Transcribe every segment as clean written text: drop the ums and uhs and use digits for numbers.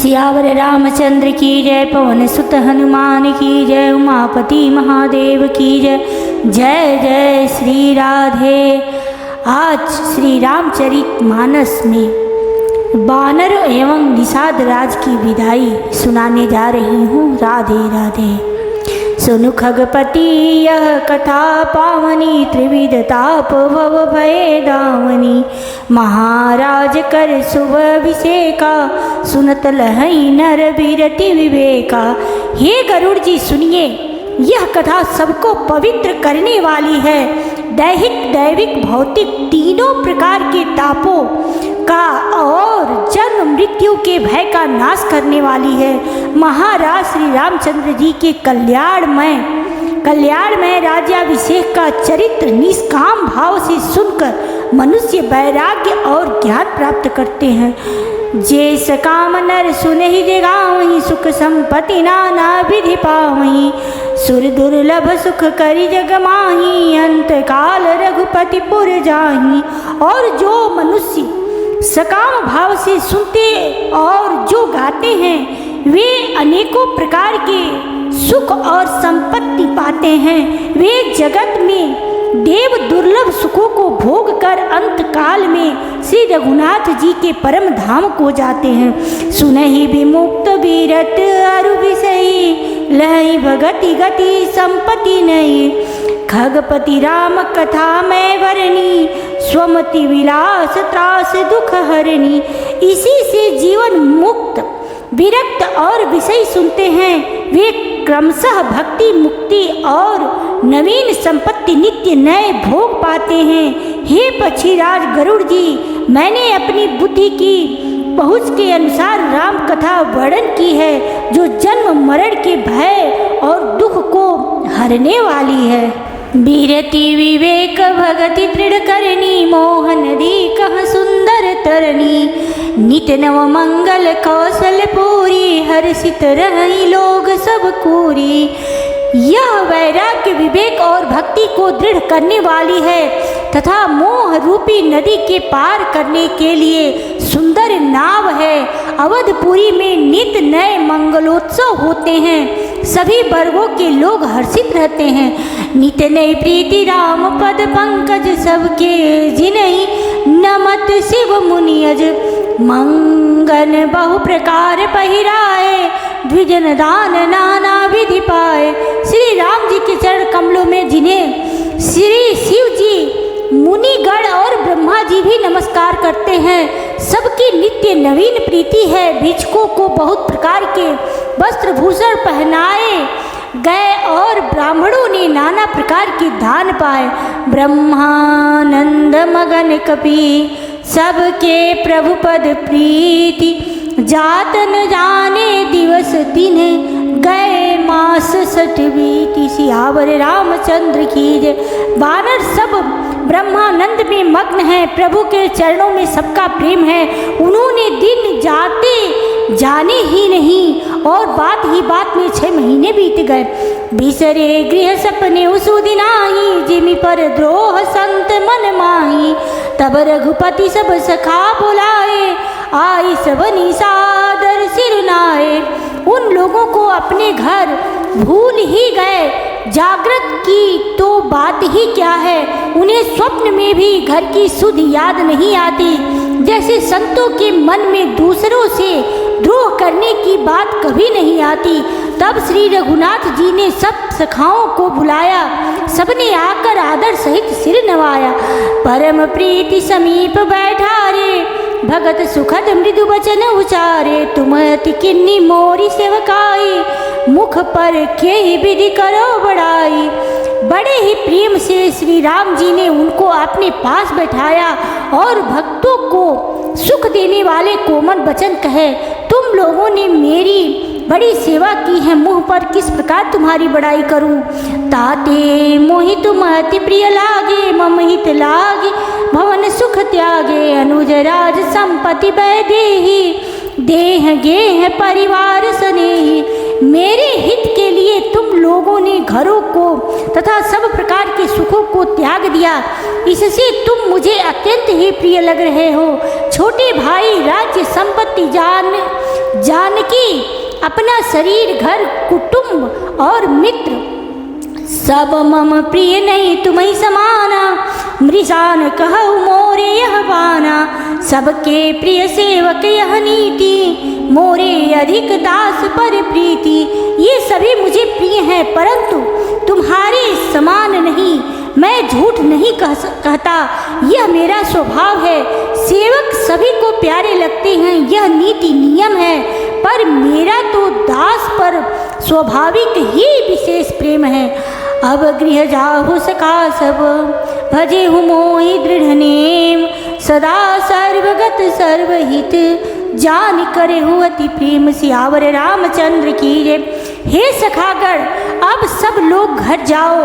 सियावर रामचंद्र की जय, पवन सुत हनुमान की जय, उमापति महादेव की जय। जय जय श्री राधे। आज श्री रामचरित मानस में बानर एवं निषाद राज की विदाई सुनाने जा रही हूँ। राधे राधे। सुनु खगपति यह कथा पावनी, त्रिविध ताप भव भय दावनी। महाराज कर शुभ अभिषेका, सुनत लहई नर बिरति विवेका। हे गरुड़ जी सुनिए, यह कथा सबको पवित्र करने वाली है। दैहिक दैविक भौतिक तीनों प्रकार के तापों का और जन्म मृत्यु के भय का नाश करने वाली है। महाराज श्री रामचंद्र जी के कल्याणमय राज्याभिषेक का चरित्र निष्काम भाव से सुनकर मनुष्य वैराग्य और ज्ञान प्राप्त करते हैं। जैस काम नर सुनहि जगावहीं, सुख संपत्ति नाना विधि पावहीं। सुर दुर्लभ सुख करि जग माही, अंत काल रघुपति पुर जाही। और जो मनुष्य सकाम भाव से सुनते और जो गाते हैं, वे अनेकों प्रकार के सुख और संपत्ति पाते हैं। वे जगत में देव दुर्लभ सुखों को भोग कर अंत काल में श्री रघुनाथ जी के परम धाम को जाते हैं। सुनहि विमुक्त बीरत अरु विषयी, लहई भगति गति संपत्ति नहीं। खगपति राम कथा मैं वरनी, स्वमति विलास त्रास दुख हरनी। इसी से जीवन मुक्त विरक्त और विषय सुनते हैं, वे क्रमशः भक्ति मुक्ति और नवीन संपत्ति नित्य नए भोग पाते हैं। हे पक्षीराज गरुड़ जी, मैंने अपनी बुद्धि की पहुँच के अनुसार राम कथा वर्णन की है, जो जन्म मरण के भय और दुख को हरने वाली है। बीरति विवेक भगति दृढ़ करनी, मोहन दी कह सुंदर तरनी। नित नव मंगल कौशल पूरी, हर्षित रही लोग सब पूरी। यह वैराग्य विवेक और भक्ति को दृढ़ करने वाली है तथा मोह रूपी नदी के पार करने के लिए सुंदर नाव है। अवधपुरी में नित नए मंगलोत्सव होते हैं, सभी वर्गों के लोग हर्षित रहते हैं। नित नई प्रीति राम पद पंकज, सबके जिनहि नमत शिव मुनियज। मंगन बहु प्रकार पहिराए, द्विजन दान नाना विधि पाए। श्री राम जी के चरण कमलों में जिन्हें श्री शिव जी, मुनिगण और ब्रह्मा जी भी नमस्कार करते हैं, सबकी नित्य नवीन प्रीति है। भिक्षुकों को बहुत प्रकार के वस्त्र भूषण पहनाए गए और ब्राह्मणों ने नाना प्रकार के दान पाए। ब्रह्मानंद मगन कपि, सबके प्रभु पद प्रीति। जात न जाने दिवस दिन, गए मास सठ बीती। सियावर रामचंद्र की जय। वानर सब ब्रह्मानंद में मग्न है, प्रभु के चरणों में सबका प्रेम है। उन्होंने दिन जाते जाने ही नहीं और बात ही बात में 6 महीने बीत गए। बिसरे गृह सपने उसु दिनाही, जिमि पर द्रोह संत मन माही। तब रघुपति सब सखा बुलाए, आई सब निसादर सिरनाए। उन लोगों को अपने घर भूल ही गए, जागृत की तो बात ही क्या है, उन्हें स्वप्न में भी घर की सुध याद नहीं आती। जैसे संतों के मन में दूसरों से द्रोह करने की बात कभी नहीं आती। तब श्री रघुनाथ जी ने सब सखाओं को बुलाया, सबने आकर आदर सहित सिर नवाया। परम प्रीति समीप बैठारे, भगत सुखद मृदु वचन उचारे। तुम अति किन्नी मोरी सेवकाई, मुख पर के विधि करो बड़ाई। बड़े ही प्रेम से श्री राम जी ने उनको अपने पास बैठाया और भक्तों को सुख देने वाले कोमल वचन कहे। तुम लोगों ने मेरी बड़ी सेवा की है, मुँह पर किस प्रकार तुम्हारी बड़ाई करूं। ताते मोहि तुम अति प्रिय लागे, मम हित लागे भवन सुख त्यागे। अनुज राज संपत्ति वैदेही, देह गेह परिवार स्नेही। मेरे हित के लिए तुम लोगों ने घरों को तथा सब प्रकार के सुखों को त्याग दिया, इससे तुम मुझे अत्यंत ही प्रिय लग रहे हो। छोटे भाई राज्य संपत्ति जान अपना शरीर, घर, कुटुंब और मित्र सब मम प्रिय नहीं तुम्हीं समाना। मृषान कहु मोरे यह बाना, सबके प्रिय सेवक यह नीति, मोरे अधिक दास पर प्रीति। ये सभी मुझे प्रिय हैं, परंतु तुम्हारे समान नहीं। मैं झूठ नहीं कहता, यह मेरा स्वभाव है। सेवक सभी को प्यारे लगते हैं, यह नीति नियम है, पर मेरा तो दास पर स्वाभाविक ही विशेष प्रेम है। अब गृह जाहु सका सब, भजे हूँ मोहि दृढ़ नेम, सदा सर्वगत सर्वहित, जान करे हूँ अति प्रेम। सियावर रामचंद्र की जय। हे सखागण, अब सब लोग घर जाओ,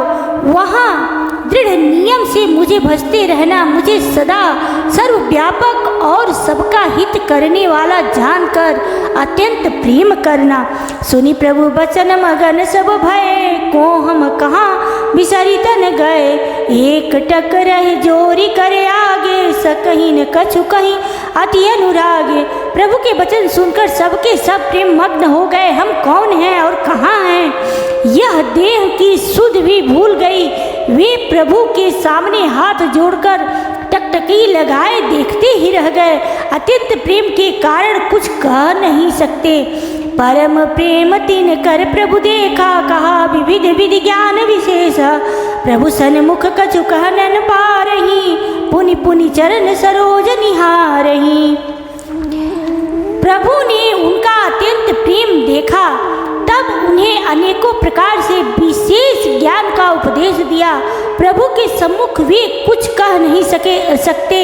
वहाँ दृढ़ नियम से मुझे भजते रहना। मुझे सदा सर्वव्यापक और सबका हित करने वाला जानकर अत्यंत प्रेम करना। सुनी प्रभु बचन मगन सब भय, को हम कहाँ बिसरी तन गए। एक टक रह जोरी करे आगे, सकहीं न कछु कहीं अति अनुरागे। प्रभु के वचन सुनकर सबके सब प्रेम मग्न हो गए। हम कौन हैं और कहाँ हैं, यह देह की सुध भी भूल गई। वे प्रभु के सामने हाथ जोड़कर टकटकी लगाए देखते ही रह गए। अत्यंत प्रेम के कारण कुछ कह नहीं सकते। परम प्रेम तिन कर प्रभु देखा, कहा विविध विधि ज्ञान विशेष। प्रभु सन्मुख कछु कह न पारही, पुनि पुनि चरण सरोज निहारही। प्रभु ने उनका अत्यंत प्रेम देखा, तब उन्हें अनेकों प्रकार से विशेष ज्ञान का उपदेश दिया। प्रभु के सम्मुख वे कुछ कह नहीं सकते,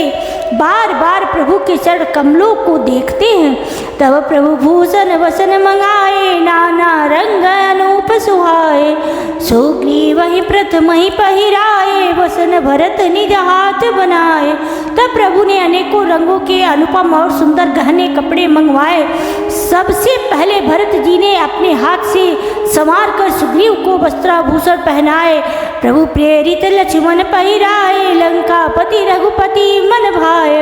बार बार प्रभु के चरण कमलों को देखते हैं। तब प्रभु भूषण वसन मंगाए, नाना रंग अनूप सुहाए। सुग्रीव वही प्रथम ही पहिराए, वसन भरत निज हाथ बनाए। तब प्रभु ने अनेकों रंगों के अनुपम और सुंदर गहने कपड़े मंगवाए। सबसे पहले भरत जी ने अपने हाथ से संवार कर सुग्रीव को वस्त्राभूषण पहनाए। प्रभु प्रेरित लक्ष्मण पहिराए, लंकापति रघुपति मन भाए।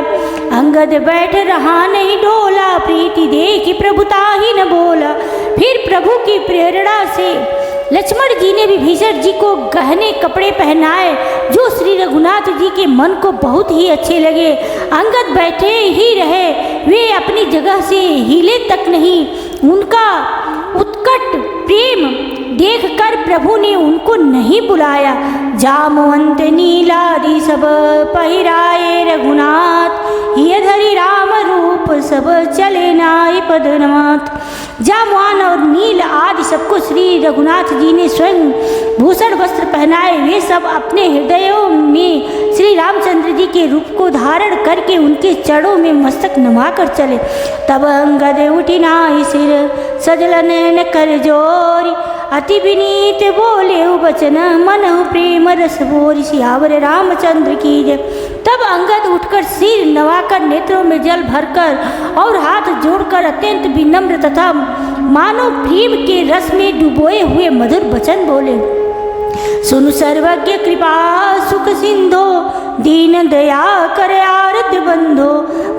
अंगद बैठ रहा नहीं डोला, प्रीति देखी प्रभुता ही न बोला। फिर प्रभु की प्रेरणा से लक्ष्मण जी ने विभीषण जी को गहने कपड़े पहनाए, जो श्री रघुनाथ जी के मन को बहुत ही अच्छे लगे। अंगद बैठे ही रहे, वे अपनी जगह से हिले तक नहीं। उनका उत्कट प्रेम देखकर प्रभु ने उनको नहीं बुलाया। जामवंत नीलादि सब पहिराए रघुनाथ, ये धरि राम रूप सब चले नाय पदनाथ। जामवान और नील आदि सबको श्री रघुनाथ जी ने स्वयं भूषण वस्त्र पहनाए। वे सब अपने हृदयों में श्री रामचंद्र जी के रूप को धारण करके उनके चरणों में मस्तक नवाकर चले। तब अंगद उठी नाई सिर, सजल नयन कर जोरी। अति विनीत बोले वचन, मनहु प्रेम रस भोरी। सियावर रामचंद्र की जय। तब अंगद उठकर सिर नवाकर, नेत्रों में जल भरकर और हाथ जोड़कर अत्यंत विनम्र तथा मानो प्रेम के रस में डुबोए हुए मधुर वचन बोले। सुनु सर्वज्ञ कृपा सुख सिंधो, दीन दया कर आरत बंधो।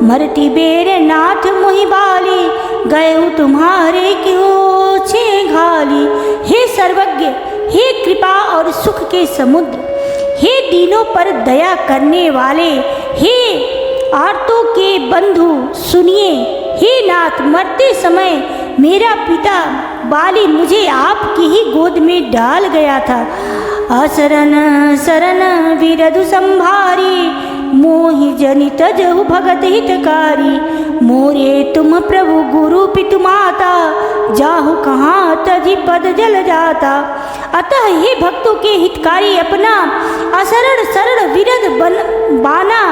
मरती बेर नाथ मोहि बाली, गए तुम्हारे क्यों छे घाली। हे सर्वज्ञ, हे कृपा और सुख के समुद्र, हे दीनों पर दया करने वाले, हे आर्तों के बंधु, सुनिए। हे नाथ, मरते समय मेरा पिता बाली मुझे आपकी ही गोद में डाल गया था। असरन सरन विरधु संभारी, मोहि जनि तजहु भगत हितकारी। मोरे तुम प्रभु गुरु पितु माता, जाहु कहाँ तजि पद जल जाता। अतः हे भक्तों के हितकारी, अपना असरण सरल विरध बाना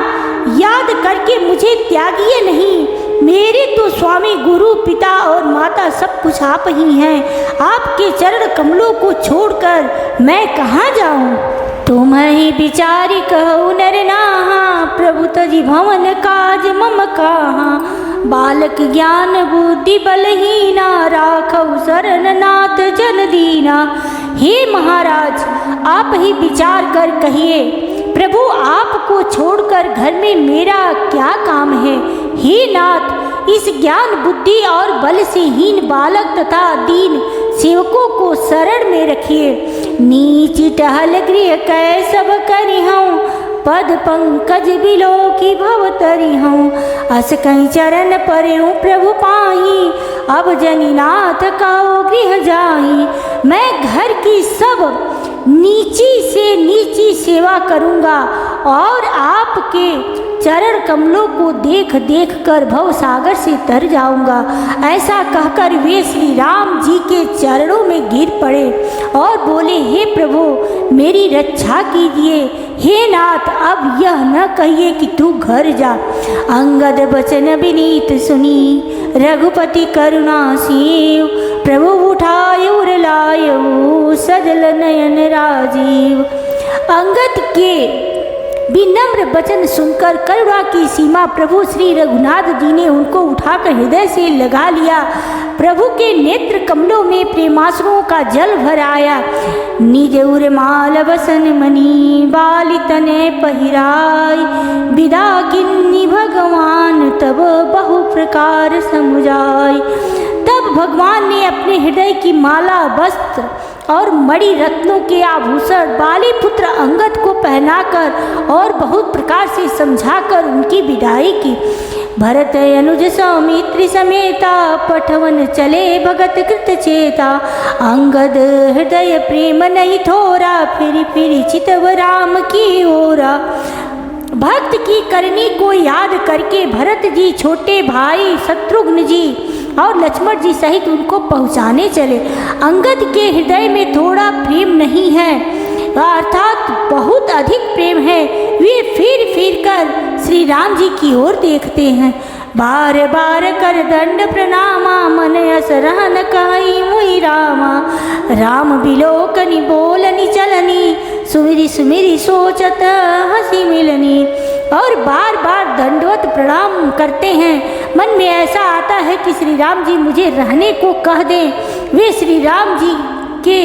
याद करके मुझे त्यागिए नहीं। मेरे तो स्वामी गुरु पिता और माता सब कुछ आप ही हैं। आपके चरण कमलों को छोड़कर मैं कहाँ जाऊँ। तुम ही विचारी कहु नर नाहा, प्रभु तजि भवन काज मम कहाँ। बालक ज्ञान बुद्धि बलहीना, राखौ शरण नाथ जन दीना। हे महाराज, आप ही विचार कर कहिए, प्रभु आपको छोड़कर घर में मेरा क्या काम है। हे नाथ, इस ज्ञान बुद्धि और बल से हीन बालक तथा दीन सेवकों को शरण में रखिए। नीच टहल गृह कै सब करी हूँ, पद पंकज बिलो की भव तरी हूँ। अस कहीं चरण परेऊ प्रभु पाई, अब जनीनाथ काओ गृह जाई। मैं घर की सब नीची से नीची सेवा करूँगा और आपके चरण कमलों को देख देख कर भव सागर से तर जाऊंगा। ऐसा कहकर वे श्री राम जी के चरणों में गिर पड़े और बोले, हे प्रभु मेरी रक्षा कीजिए। हे नाथ अब यह न कहिए कि तू घर जा। अंगद बचन विनीत सुनी, रघुपति करुणा सीव। प्रभु उठायो लायो, सजल नयन राजीव। अंगद के विनम्र वचन सुनकर करुणा की सीमा प्रभु श्री रघुनाथ जी ने उनको उठाकर हृदय से लगा लिया। प्रभु के नेत्र कमलों में प्रेमाश्रुओं का जल भर आया। निज उर माल वसन मणि, बाली तने पहिराय। विदा किन्नी भगवान तब बहु प्रकार समुझाय। तब भगवान ने अपने हृदय की माला, वस्त्र और मणि रत्नों के आभूषण बाली पुत्र अंगद को पहनाकर और बहुत प्रकार से समझाकर उनकी विदाई की। भरत अनुज सौमित्री समेता, पठवन चले भगत कृत चेता। अंगद हृदय प्रेम नहीं थोरा, फिर फिर चितव राम की ओरा। भक्त की करनी को याद करके भरत जी छोटे भाई शत्रुघ्न जी और लक्ष्मण जी सहित उनको पहुंचाने चले। अंगद के हृदय में थोड़ा प्रेम नहीं है, अर्थात बहुत अधिक प्रेम है। वे फिर फिर कर श्री राम जी की ओर देखते हैं। बार बार कर दंड प्रणामा, मन यस रहन कहि मुहि रामा। राम बिलोकनि बोलनि चलनी, सुमिरि सुमिरि सोचत हंसी मिलनी। और बार बार दंडवत प्रणाम करते हैं। मन में ऐसा आता है कि श्री राम जी मुझे रहने को कह दें। वे श्री राम जी के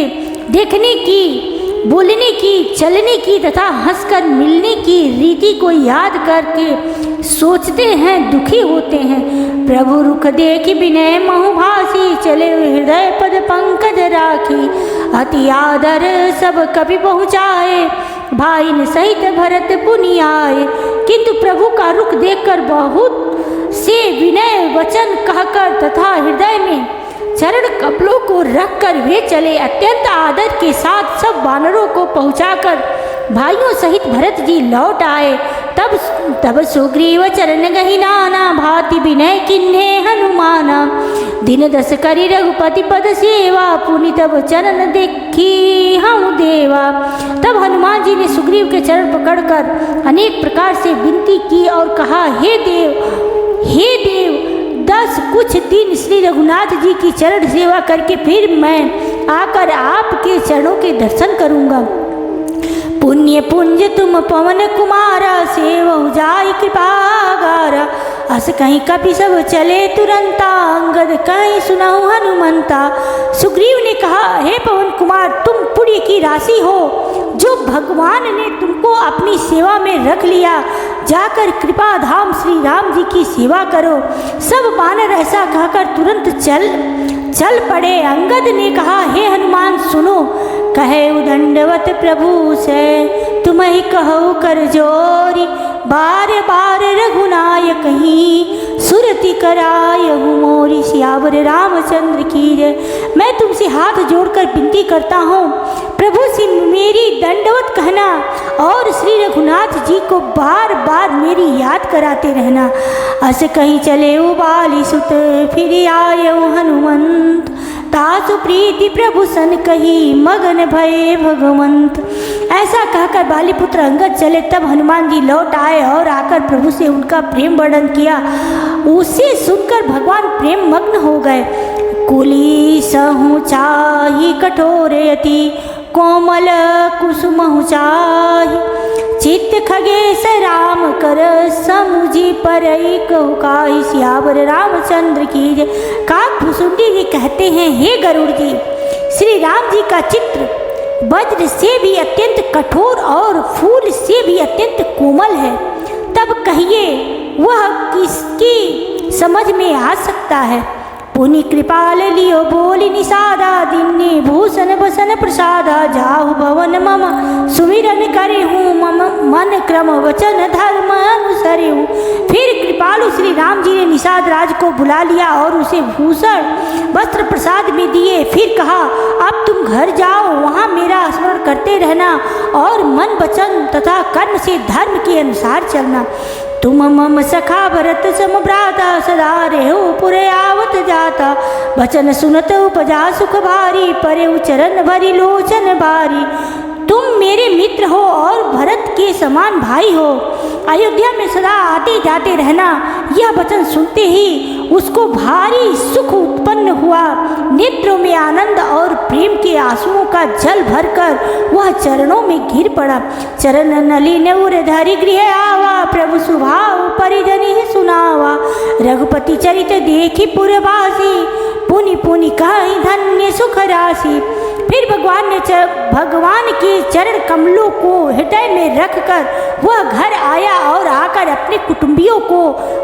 देखने की, बोलने की, चलने की तथा हंसकर मिलने की रीति को याद करके सोचते हैं, दुखी होते हैं। प्रभु रुख देखि विनय महुभासी, चले हृदय पद पंकज राखी। अति आदर सब कवि पहुँचाए, भाई न सहित भरत पुनि आए। किंतु प्रभु का रुख देखकर बहुत से विनय वचन कहकर तथा हृदय में चरण कपलों को रखकर वे चले। अत्यंत आदर के साथ सब वानरों को पहुंचाकर भाइयों सहित भरत जी लौट आए। तब सुग्रीव चरण गहि नाना, भांति विनय किन्हे हनुमाना। दिन दस करी रघुपति पद सेवा, पुनि तब चरण देखी हम देवा। तब हनुमान जी ने सुग्रीव के चरण पकड़कर अनेक प्रकार से विनती की और कहा, हे देव 10 कुछ दिन श्री रघुनाथ जी की चरण सेवा करके फिर मैं आकर आपके चरणों के दर्शन करूंगा। पुण्य पुंज तुम पवन कुमारा, सेवहु जाय कृपागारा। अस कहीं कपि सब चले तुरंता, अंगद कहीं सुनहु हनुमंता। सुग्रीव ने कहा, हे पवन कुमार तुम पुण्य की राशि हो, जो भगवान ने तुमको अपनी सेवा में रख लिया। जाकर कृपा धाम श्री राम जी की सेवा करो। सब वानर ऐसा कहकर तुरंत चल पड़े। अंगद ने कहा, हे हनुमान सुनो। कहे उदंडवत प्रभु से, तुम ही कहो कर जोरी। बार बार रघुनायक ही, सुरति कराय मोरी। सियावर रामचंद्र की जय। मैं तुमसे हाथ जोड़कर विनती करता हूँ, प्रभु से मेरी दंडवत कहना और श्री रघुनाथ जी को बार बार मेरी याद कराते रहना। अस कहीं चले बाली सुत, फिर आयो हनुमंत। तासु प्रीति प्रभु सन कही, मगन भये भगवंत। ऐसा कहकर बालीपुत्र अंगद चले। तब हनुमान जी लौट आए और आकर प्रभु से उनका प्रेम वर्णन किया। उसे सुनकर भगवान प्रेम मग्न हो गए। कुली सहु चाहि कठोरयति, कोमल कुसुमहु चाहि। चित्त खगेश राम कर, समुझी परई कहु काहि। सियावर रामचंद्र की जय। काकभुसुंडी जी कहते हैं, हे गरुड़ जी, श्री राम जी का चित्र वज्र से भी अत्यंत कठोर और फूल से भी अत्यंत कोमल है। तब कहिए वह किसकी समझ में आ सकता है। पुनि कृपाल लियो बोली निषादा, दिन्ने भूषण बसन प्रसादा, जाहु भवन मम सुमिरन करे हूँ, मम मन क्रम वचन धर्म अनुसरे हूँ। फिर कृपालु श्री राम जी ने निषाद राज को बुला लिया और उसे भूषण वस्त्र प्रसाद में दिए। फिर कहा, अब तुम घर जाओ, वहाँ मेरा स्मरण करते रहना और मन वचन तथा कर्म से धर्म के अनुसार चलना। तुम मम सखा भरत सम भ्राता, सदा रेहु पुरे आवत जाता, वचन सुनत उपजा सुख भारी, परे उचरण भरी लोचन भारी। तुम मेरे मित्र हो और भरत के समान भाई हो, अयोध्या में सदा आते जाते रहना। यह वचन सुनते ही उसको भारी सुख उत्पन्न हुआ। नेत्रों में आनंद और प्रेम के आंसुओं का जल भरकर वह चरणों में गिर पड़ा। चरण नलिन उर धरि गृह आवा, प्रभु सुभाव परिजनि सुनावा, रघुपति चरित देखी पुरवासी, पुनि पुनि कहि धन्य सुख राशि। फिर भगवान के चरण कमलों को हृदय में रखकर वह घर आया और आकर अपने कुटुंबियों को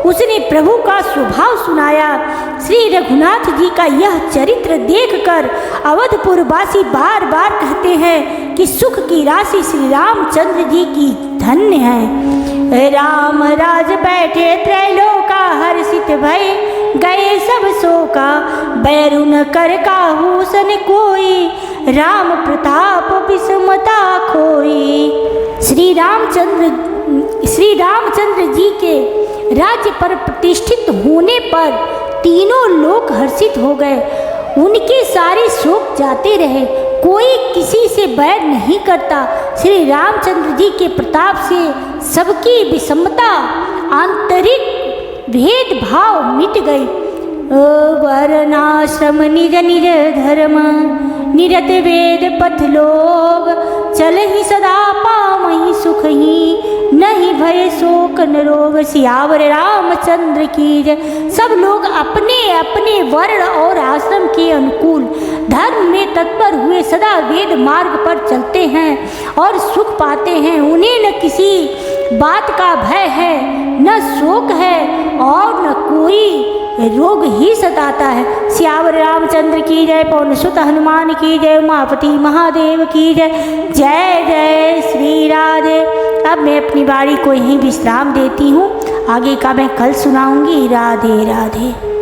उसने प्रभु का स्वभाव सुनाया। श्री रघुनाथ जी का यह चरित्र देखकर अवधपुरवासी बार बार कहते हैं कि सुख की राशि श्री रामचंद्र जी की धन्य है। राम राज बैठे त्रैलोका, हर्षित भय गए सब शोका, बैरु न कर काहू सन कोई, राम प्रताप विषमता खोई। श्री रामचंद्र जी के राज्य पर प्रतिष्ठित होने पर तीनों लोग हर्षित हो गए। उनके सारे शोक जाते रहे, कोई किसी से बैर नहीं करता। श्री रामचंद्र जी के प्रताप से सबकी विषमता, आंतरिक भेदभाव मिट गई। वर्णाश्रम निज निज धर्म, निरत वेद पथ लोग, चल ही सदा पामहि सुख ही, नहीं भय शोक न रोग। सियावर रामचंद्र की जय। सब लोग अपने अपने वर्ण और आश्रम के अनुकूल धर्म में तत्पर हुए सदा वेद मार्ग पर चलते हैं और सुख पाते हैं। उन्हें न किसी बात का भय है, न शोक है और न कोई रोग ही सताता है। सियावर रामचंद्र की जय। पवन सुत हनुमान की जय। उमापति महादेव की जय। जय जय श्री राधे। अब मैं अपनी बारी को यहीं विश्राम देती हूँ, आगे का मैं कल सुनाऊंगी। राधे राधे।